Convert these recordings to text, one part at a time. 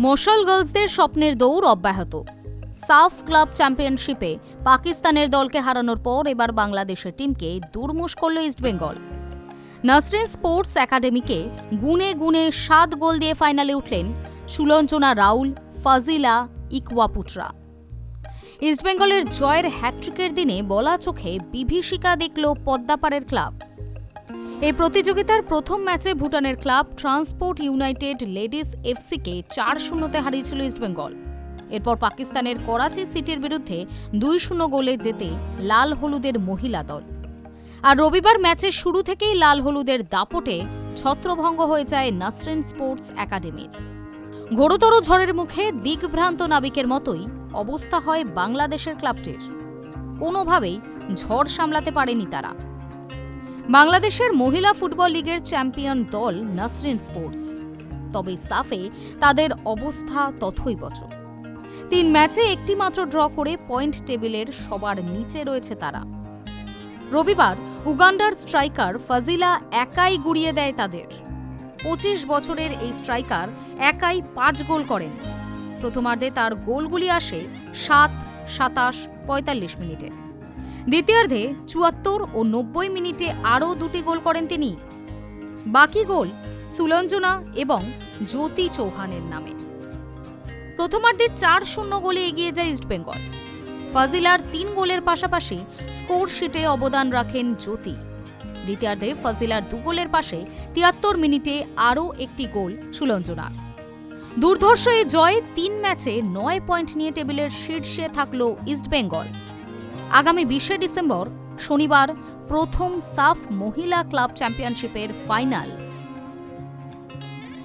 মশাল গার্লসদের স্বপ্নের দৌড় অব্যাহত। সাফ ক্লাব চ্যাম্পিয়নশিপে পাকিস্তানের দলকে হারানোর পর এবার বাংলাদেশের টিমকে দুর্মুষ করল ইস্টবেঙ্গল। নাসরিন স্পোর্টস একাডেমিকে গুনে গুনে 7 গোল দিয়ে ফাইনালে উঠলেন সুলঞ্চনা রাউল, ফাজিলা, ইকওয়াপুটরা। ইস্টবেঙ্গলের জয়ের হ্যাটট্রিকের দিনে বলা চোখে বিভীষিকা দেখল পদ্মাপাড়ের ক্লাব। এই প্রতিযোগিতার প্রথম ম্যাচে ভুটানের ক্লাব ট্রান্সপোর্ট ইউনাইটেড লেডিস এফসিকে 4-0 হারিয়েছিল ইস্টবেঙ্গল। এরপর পাকিস্তানের করাচি সিটির বিরুদ্ধে 2-0 গোলে জেতে লাল হলুদের মহিলা দল। আর রবিবার ম্যাচের শুরু থেকেই লাল হলুদের দাপটে ছত্রভঙ্গ হয়ে যায় নাসরিন স্পোর্টস একাডেমির। ঘোরতর ঝড়ের মুখে দিগ্ভ্রান্ত নাবিকের মতোই অবস্থা হয় বাংলাদেশের ক্লাবটির। কোনোভাবেই ঝড় সামলাতে পারেনি তারা। বাংলাদেশের মহিলা ফুটবল লিগের চ্যাম্পিয়ন দল নাসরিন স্পোর্টস, তবে সাফে তাদের অবস্থা তথৈবচ। 3 ম্যাচে একটি মাত্র ড্র করে পয়েন্ট টেবিলের সবার নিচে রয়েছে তারা। রবিবার উগান্ডার স্ট্রাইকার ফাজিলা একাই গুড়িয়ে দেয় তাদের। 25 বছরের এই স্ট্রাইকার একাই 5 গোল করেন। প্রথমার্ধে তার গোলগুলি আসে 7, 27, 45 মিনিটে। দ্বিতীয়ার্ধে 74 ও 90 মিনিটে আরও 2টি গোল করেন তিনি। বাকি গোল সুলঞ্জনা এবং জ্যোতি চৌহানের নামে। প্রথমার্ধে 4-0 গোলে এগিয়ে যায় ইস্টবেঙ্গল। ফাজিলার 3 গোলের পাশাপাশি স্কোর শিটে অবদান রাখেন জ্যোতি। দ্বিতীয়ার্ধে ফাজিলার 2 গোলের পাশে 73 মিনিটে আরও একটি গোল সুলঞ্জনার। দুর্ধর্ষ এই জয়ে 3 ম্যাচে 9 পয়েন্ট নিয়ে টেবিলের শীর্ষে থাকল ইস্টবেঙ্গল। আগামী 20 ডিসেম্বর শনিবার প্রথম সাফ মহিলা ক্লাব চ্যাম্পিয়নশিপের ফাইনাল।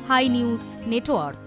High news network.